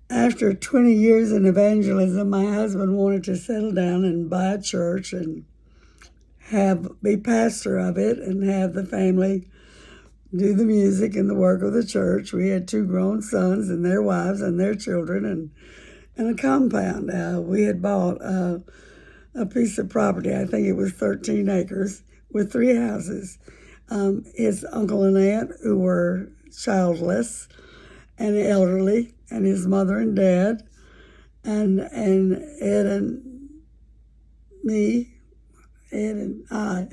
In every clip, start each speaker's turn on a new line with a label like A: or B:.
A: After 20 years in evangelism, my husband wanted to settle down and buy a church and be pastor of it and have the family do the music and the work of the church. We had two grown sons and their wives and their children and a compound. We had bought a piece of property, I think it was 13 acres, with three houses. His uncle and aunt, who were childless and elderly, and his mother and dad, and Ed and me, Ed and I,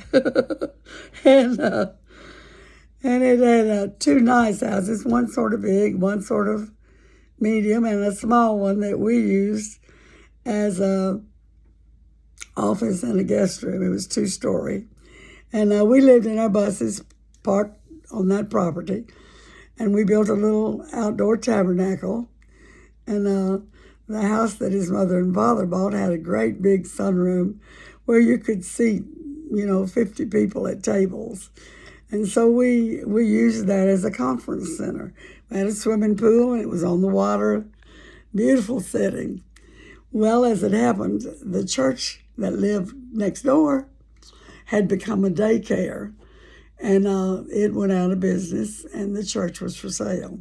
A: and it had two nice houses, one sort of big, one sort of medium, and a small one that we used as a office and a guest room. It was 2-story, and we lived in our buses parked on that property, and we built a little outdoor tabernacle. And the house that his mother and father bought had a great big sunroom where you could seat, 50 people at tables. And so we used that as a conference center. We had a swimming pool, and it was on the water. Beautiful setting. Well, as it happened, the church that lived next door had become a daycare, and it went out of business, and the church was for sale.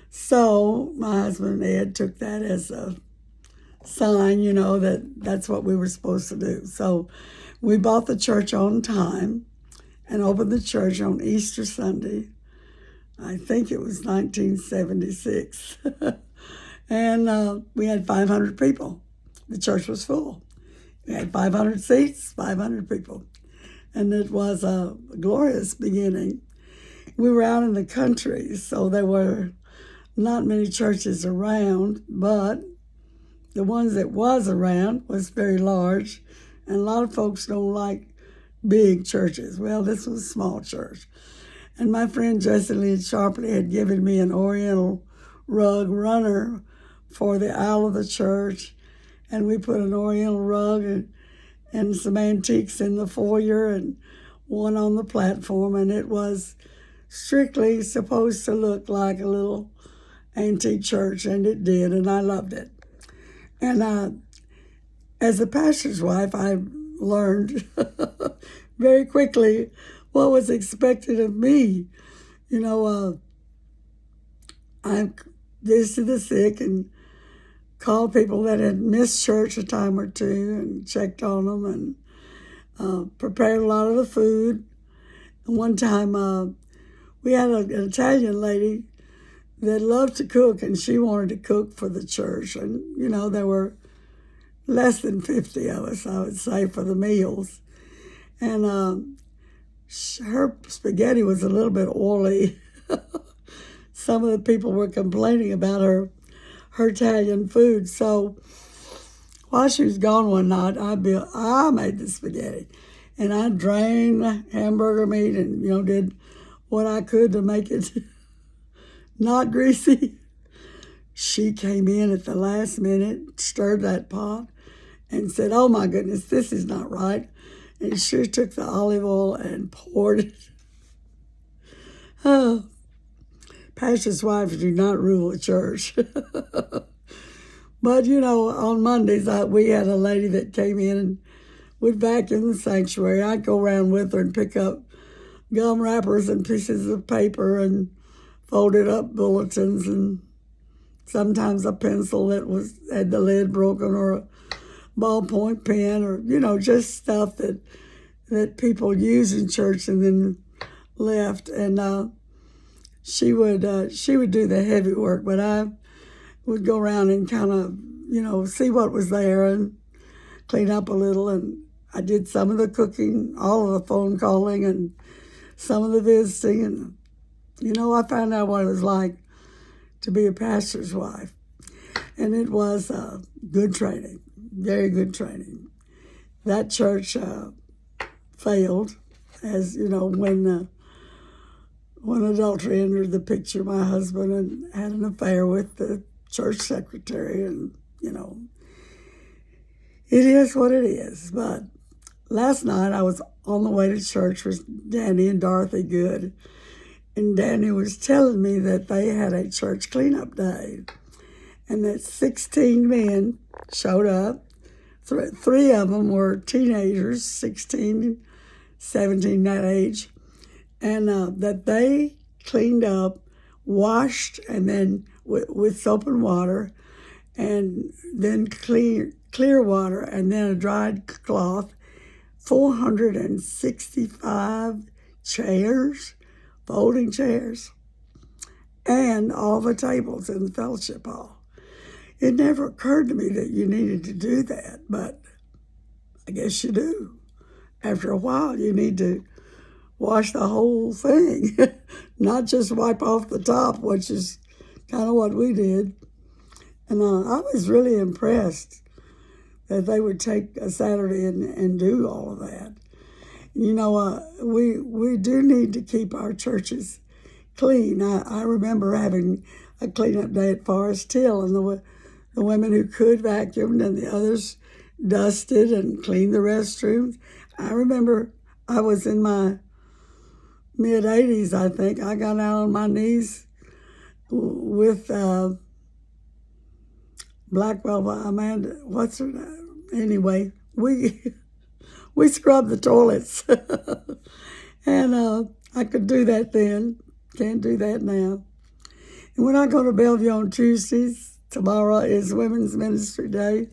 A: So my husband Ed took that as a sign, that that's what we were supposed to do. So we bought the church on time and opened the church on Easter Sunday. I think it was 1976. And we had 500 people. The church was full. We had 500 seats, 500 people. And it was a glorious beginning. We were out in the country, so there were not many churches around, but the ones that was around was very large, and a lot of folks don't like big churches. Well, this was a small church. And my friend Jesse Lee Sharpley had given me an Oriental rug runner for the aisle of the church, and we put an Oriental rug and some antiques in the foyer and one on the platform, and it was strictly supposed to look like a little antique church, and it did, and I loved it. And as a pastor's wife, I learned very quickly what was expected of me. I visited the sick and called people that had missed church a time or two and checked on them, and prepared a lot of the food. And one time we had an Italian lady that loved to cook, and she wanted to cook for the church. And, there were less than 50 of us, I would say, for the meals. And her spaghetti was a little bit oily. Some of the people were complaining about her Italian food. So while she was gone one night, I made the spaghetti. And I drained the hamburger meat and, did what I could to make it not greasy. She came in at the last minute, stirred that pot, and said, "Oh my goodness, this is not right." And she took the olive oil and poured it. Oh, pastor's wives do not rule a church. But, on Mondays, we had a lady that came in and would vacuum the sanctuary. I'd go around with her and pick up gum wrappers and pieces of paper and folded up bulletins, and sometimes a pencil that had the lid broken, or a ballpoint pen, or just stuff that people use in church and then left. And she would do the heavy work, but I would go around and kind of see what was there and clean up a little. And I did some of the cooking, all of the phone calling, and some of the visiting. And I found out what it was like to be a pastor's wife. And it was good training, very good training. That church failed, as when adultery entered the picture. My husband had an affair with the church secretary, and it is what it is. But last night I was on the way to church with Danny and Dorothy Good, and Danny was telling me that they had a church cleanup day. and that 16 men showed up. Three of them were teenagers, 16, 17, that age, and that they cleaned up, washed, and then with soap and water, and then clear water, and then a dried cloth, 465 chairs, folding chairs, and all the tables in the fellowship hall. It never occurred to me that you needed to do that, but I guess you do. After a while, you need to wash the whole thing, not just wipe off the top, which is kind of what we did. And I was really impressed that they would take a Saturday and do all of that. You know, we do need to keep our churches clean. I remember having a cleanup day at Forest Hill, and the women who could vacuumed and the others dusted and cleaned the restrooms. I remember I was in my mid-80s, I think. I got out on my knees with Blackwell, Amanda, what's her name? Anyway, we scrubbed the toilets. And I could do that then. Can't do that now. And when I go to Bellevue on Tuesdays, tomorrow is Women's Ministry Day.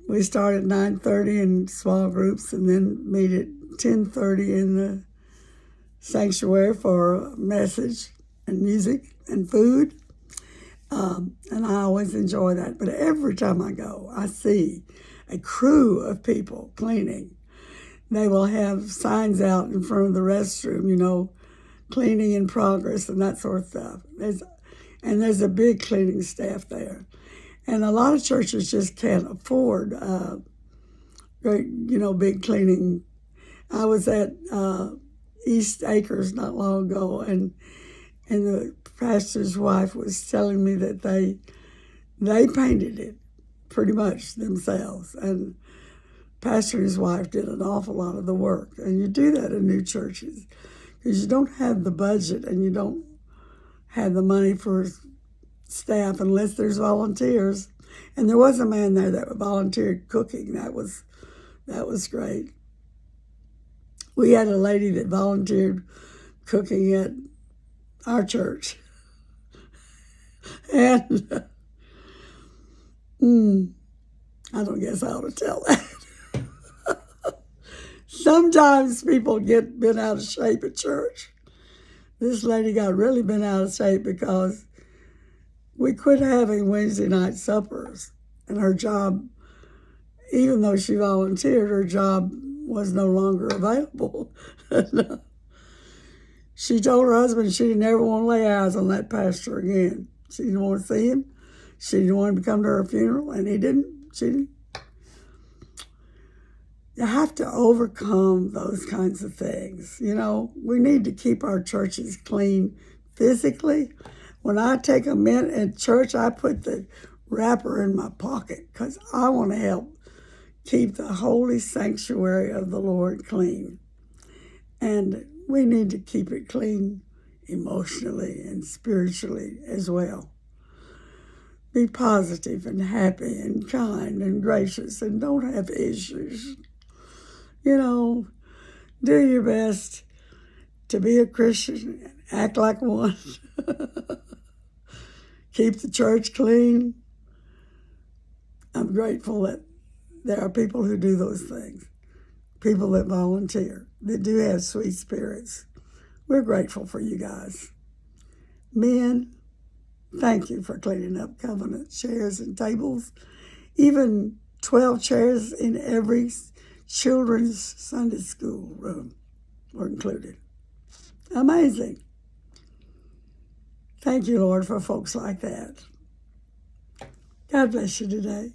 A: We start at 9:30 in small groups and then meet at 10:30 in the sanctuary for a message and music and food. And I always enjoy that. But every time I go, I see a crew of people cleaning. They will have signs out in front of the restroom, you know, cleaning in progress and that sort of stuff. There's a big cleaning staff there. And a lot of churches just can't afford great, you know, big cleaning. I was at East Acres not long ago, and the pastor's wife was telling me that they painted it pretty much themselves, and pastor and his wife did an awful lot of the work. And you do that in new churches because you don't have the budget and you don't have the money for staff unless there's volunteers. And there was a man there that volunteered cooking. That was great. We had a lady that volunteered cooking at our church. And I don't guess I ought to tell that. Sometimes people get bent out of shape at church. This lady got really bent out of shape because we quit having Wednesday night suppers. And her job, even though she volunteered, her job was no longer available. She told her husband she didn't ever want to lay eyes on that pastor again. She didn't want to see him. She didn't want him to come to her funeral, and he didn't. She didn't. You have to overcome those kinds of things. You know, we need to keep our churches clean physically. When I take a mint at church, I put the wrapper in my pocket because I want to help keep the holy sanctuary of the Lord clean. And we need to keep it clean emotionally and spiritually as well. Be positive and happy and kind and gracious and don't have issues. You know, do your best to be a Christian and act like one. Keep the church clean. I'm grateful that there are people who do those things, people that volunteer, that do have sweet spirits. We're grateful for you guys. Men, thank you for cleaning up covenant chairs and tables. Even 12 chairs in every children's Sunday school room were included. Amazing. Thank you, Lord, for folks like that. God bless you today.